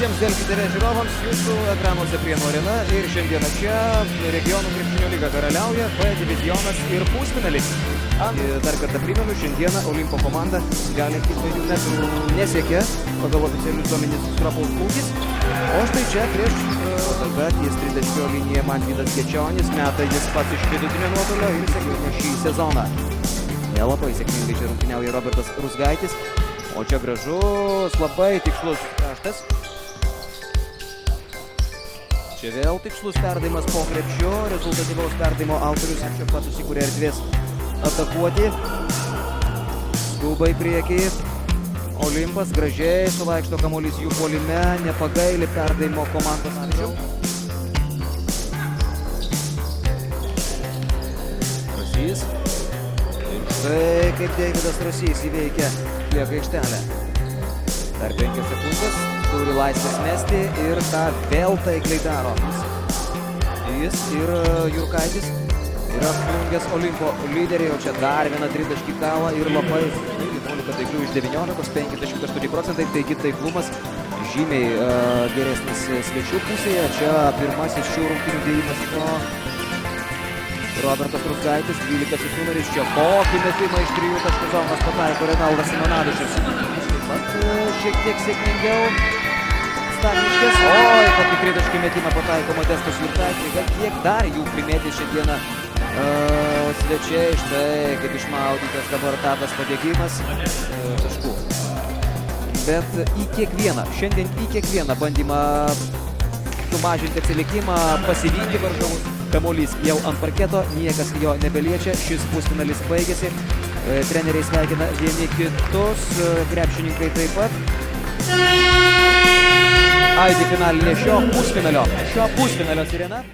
visiems Delfi TV žiūrovams, jūsų ekranuose Prienų Arena ir šiandieną čia regionų krepšinio lyga karaliauja, B divizionas ir pusfinalis. Dar kartą primenu, šiandieną Olimpo komanda gali iki 2 metrų nesiekia, pagal oficialius duomenis Stropaus ūgis. O štai čia prieš dabar ties 30 liniją Mantvydas Gečionis, meta jis pats iš vidutinio nuotolio ir sėkmingai šį sezoną. Nelabai sėkmingai čia rungtyniauja Robertas Rusgaitis, o čia gražus, labai tikslus kraštas. Čia vėl tikslus perdavimas po krepšiu, rezultatyvaus perdavimo autorius čia pat susikūrė erdvės atakuoti. Skuba į priekį. Olimpas gražiai suvaikšto kamuolys jų puolime, nepagaili perdavimo komandos anksčiau. Rasys. Ir štai kaip Deividas Rasys įveikia lieka aikštelę. Dar 5 sekundės, turi laisvės mesti ir tą vėl taikliai daro. Jis ir Jurkaitis yra apjungęs Olimpo lyderiai, o čia dar viena tritaškį kala ir labai 11 taiklių iš 19, 58%, taigi taiklumas žymiai geresnis svečių pusėje. Čia pirmasis šių rungtynių dėjimas nuo Robertas Rusgaitis, 12 numeris, čia kokį metimą iš 3 taškų zonos pataiko Renaldas Simonavičius. Taip pat šiek tiek sėkmingiau Staniškis, oi, kokį tritaškį metimą pataiko Modestas Jurkaitis, bet kiek dar jų primėtys šiandieną svečiai, štai kaip išmaudytas dabar Tadas Padėgimas taškų. Bet į kiekvieną, šiandien į kiekvieną bandymą sumažinti atsilikimą, pasivyti varžovus, kamuolys jau ant parketo, niekas jo nebeliečia, šis pusfinalis baigėsi, treneriai sveikina vieni kitus, krepšininkai taip pat. Aidi finalinė šio pusfinalio sirena.